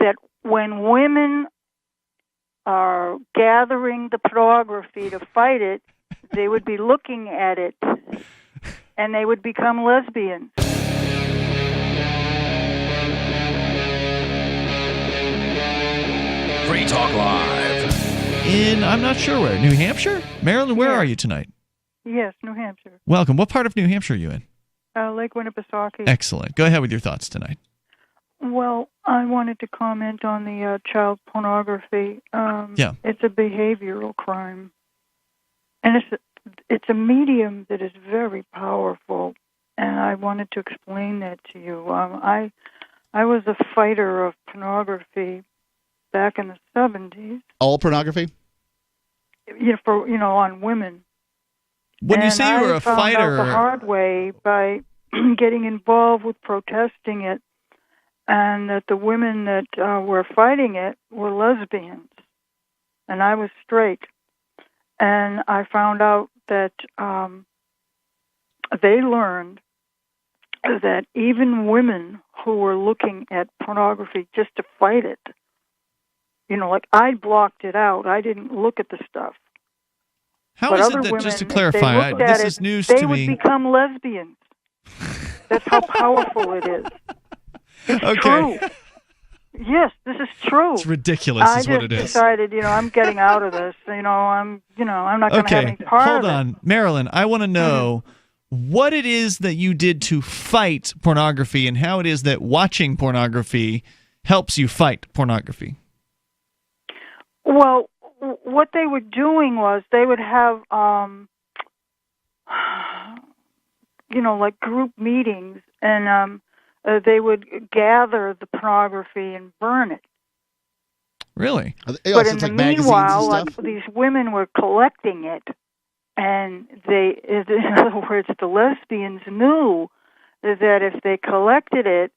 that when women are gathering the pornography to fight it, they would be looking at it, and they would become lesbians. Free Talk Live. I'm not sure where. New Hampshire? Maryland, where are you tonight? Yes, New Hampshire. Welcome. What part of New Hampshire are you in? Lake Winnipesaukee. Excellent. Go ahead with your thoughts tonight. Well, I wanted to comment on the child pornography. It's a behavioral crime, and it's a medium that is very powerful. And I wanted to explain that to you. I was a fighter of pornography back in the 70s. All pornography? On women. When you say you were a fighter, I found out the hard way by getting involved with protesting it, and that the women that were fighting it were lesbians, and I was straight. And I found out that they learned that even women who were looking at pornography just to fight it, like I blocked it out. I didn't look at the stuff. How is it that, just to clarify, this is news to me. They would become lesbians. That's how powerful it is. It's true. Yes, this is true. It's ridiculous, is what it is. I just decided, I'm getting out of this. I'm not going to have any part of it. Hold on. Marilyn, I want to know what it is that you did to fight pornography and how it is that watching pornography helps you fight pornography. Well, what they were doing was they would have, like group meetings, and they would gather the pornography and burn it. Really? But in the meanwhile, these women were collecting it, and in other words, the lesbians knew that if they collected it,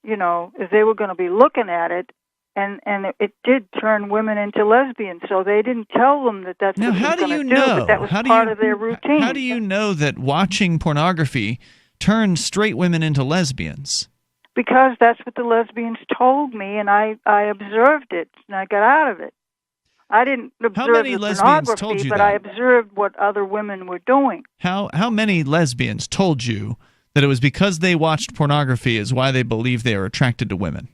if they were going to be looking at it, and it did turn women into lesbians, so they didn't tell them that that's what they were going to do, but that was part of their routine. How do you know that watching pornography turns straight women into lesbians? Because that's what the lesbians told me, and I observed it, and I got out of it. I didn't observe the pornography, but I observed what other women were doing. How many lesbians told you that it was because they watched pornography is why they believe they are attracted to women?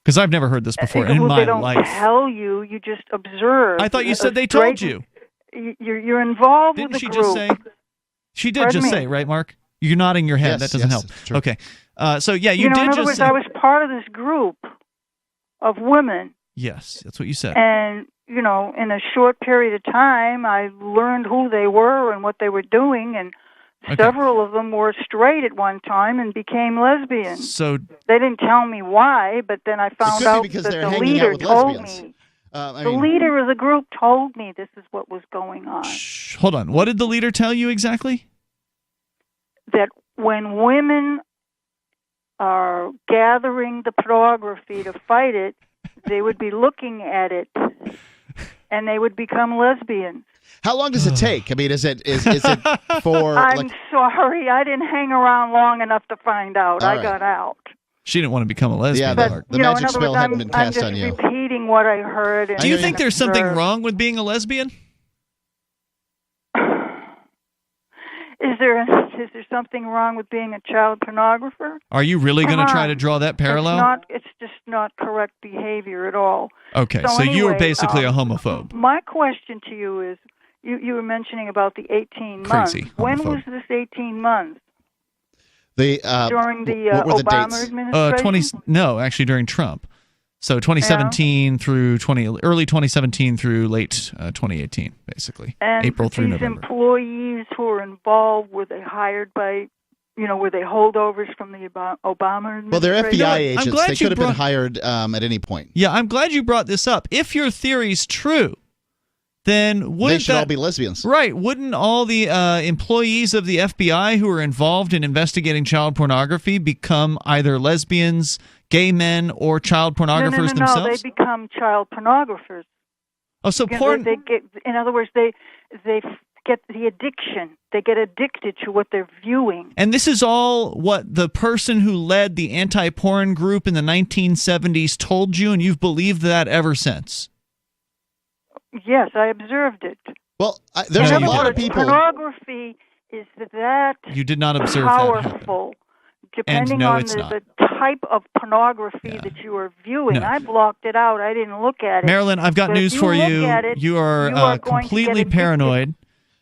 Because I've never heard this before in my life. They don't tell you, you just observe. I thought you said they told you. You're involved with the group. Didn't she just say? She did just say, right, Mark? You're nodding your head. Yes, that doesn't help. Okay. So, yeah, you did in other just words, say. I was part of this group of women. Yes, that's what you said. And, in a short period of time, I learned who they were and what they were doing, and several of them were straight at one time and became lesbians. So they didn't tell me why, but then I found out that the leader told me. The leader of the group told me this is what was going on. Hold on. What did the leader tell you exactly? That when women are gathering the pornography to fight it, they would be looking at it, and they would become lesbians. How long does it take? I mean, is it for? I'm sorry, I didn't hang around long enough to find out. I got out. She didn't want to become a lesbian. Yeah, the magic spell hadn't been cast on you. I'm just repeating what I heard. Do you think there's something wrong with being a lesbian? Is there something wrong with being a child pornographer? Are you really going to try to draw that parallel? It's just not correct behavior at all. Okay, so anyway, you were basically a homophobe. My question to you is, you were mentioning about the 18 months. Crazy homophobe. When was this 18 months? During the Obama administration? Actually during Trump. So 2017 through early 2017 through late 2018, basically. And April through November. And these employees who were involved, were they hired by, were they holdovers from the Obama administration? Well, they're FBI agents. They could have been hired at any point. Yeah, I'm glad you brought this up. If your theory's true, then wouldn't they should all be lesbians. Right. Wouldn't all the employees of the FBI who are involved in investigating child pornography become either lesbians, gay men, or child pornographers themselves? No, they become child pornographers. Oh, so in other words, they get the addiction. They get addicted to what they're viewing. And this is all what the person who led the anti-porn group in the 1970s told you, and you've believed that ever since. Yes, I observed it. Well, there's a lot of people. Pornography is that you did not observe powerful, depending on the type of pornography that you are viewing. No. I blocked it out. I didn't look at it. Marilyn, I've got news for you. You are completely paranoid,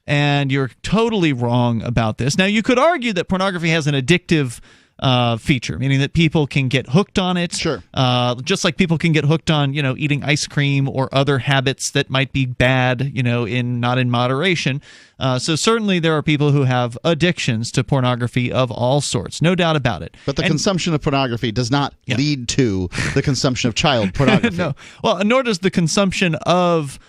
and you're totally wrong about this. Now, you could argue that pornography has an addictive feature, meaning that people can get hooked on it. Sure. Just like people can get hooked on, eating ice cream or other habits that might be bad, not in moderation. So certainly there are people who have addictions to pornography of all sorts, no doubt about it. But the consumption of pornography does not lead to the consumption of child pornography. No. Well, nor does the consumption of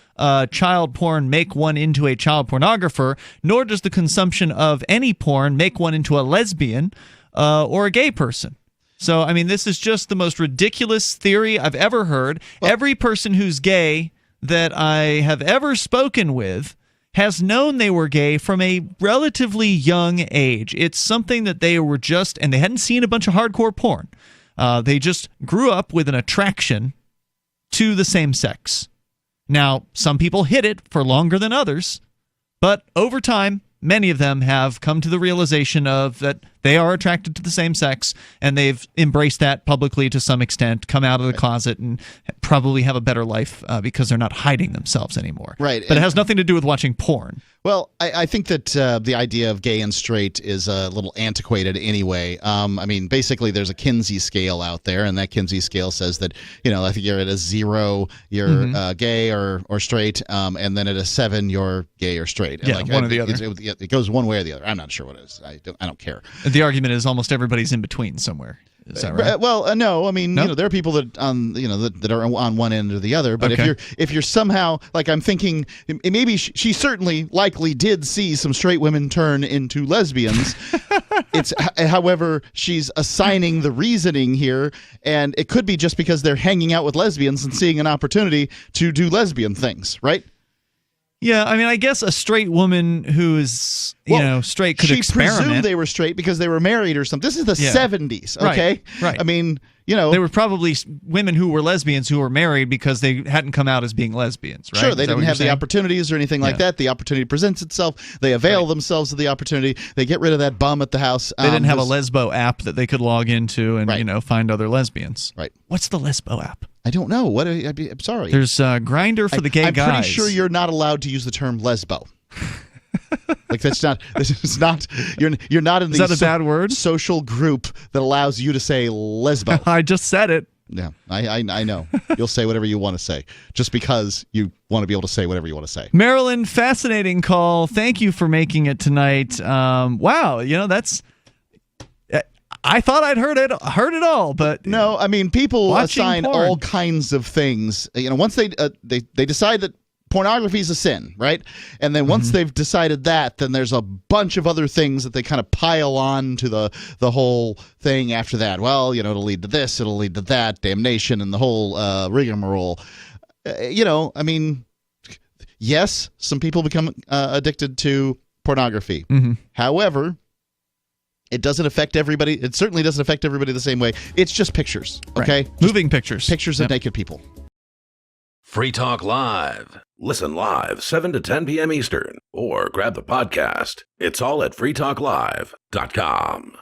child porn make one into a child pornographer, nor does the consumption of any porn make one into a lesbian or a gay person. So, I mean, this is just the most ridiculous theory I've ever heard. Well, every person who's gay that I have ever spoken with has known they were gay from a relatively young age. It's something that they were just, and they hadn't seen a bunch of hardcore porn. They just grew up with an attraction to the same sex. Now, some people hid it for longer than others, but over time, many of them have come to the realization of that they are attracted to the same sex, and they've embraced that publicly to some extent, come out of the closet, and probably have a better life because they're not hiding themselves anymore. Right. But it has nothing to do with watching porn. Well, I think that the idea of gay and straight is a little antiquated anyway. I mean, basically, there's a Kinsey scale out there, and that Kinsey scale says that, I think you're at a 0, you're gay or straight, and then at a 7, you're gay or straight. And one or the other. It goes one way or the other. I'm not sure what it is. I don't care. The argument is almost everybody's in between somewhere. Is that right? Well, no. I mean, there are people that that are on one end or the other. But if you're somehow, like, I'm thinking, maybe she certainly likely did see some straight women turn into lesbians. However, she's assigning the reasoning here, and it could be just because they're hanging out with lesbians and seeing an opportunity to do lesbian things, right? Yeah, I mean, I guess a straight woman who is, straight could experiment. She presumed they were straight because they were married or something. This is the 70s, okay? Right. I mean, They were probably women who were lesbians who were married because they hadn't come out as being lesbians, right? Sure, they didn't have the opportunities or anything like that. The opportunity presents itself. They avail themselves of the opportunity. They get rid of that bum at the house. They didn't have a Lesbo app that they could log into and, find other lesbians. Right. What's the Lesbo app? I don't know. I'm sorry. There's Grindr for the gay guys. I'm pretty sure you're not allowed to use the term lesbo. Like, that's not. This is not. You're not in the. Is that a bad word? Social group that allows you to say lesbo. I just said it. Yeah, I know. You'll say whatever you want to say, just because you want to be able to say whatever you want to say. Marilyn, fascinating call. Thank you for making it tonight. Wow, that's. I thought I'd heard it all, but no. I mean, people assign porn. all kinds of things. Once they decide that pornography is a sin, right? And then once they've decided that, then there's a bunch of other things that they kind of pile on to the whole thing after that. Well, it'll lead to this, it'll lead to that, damnation, and the whole rigmarole. I mean, yes, some people become addicted to pornography. However, it doesn't affect everybody. It certainly doesn't affect everybody the same way. It's just pictures, okay? Right. Moving pictures. Pictures of naked people. Free Talk Live. Listen live 7 to 10 p.m. Eastern or grab the podcast. It's all at freetalklive.com.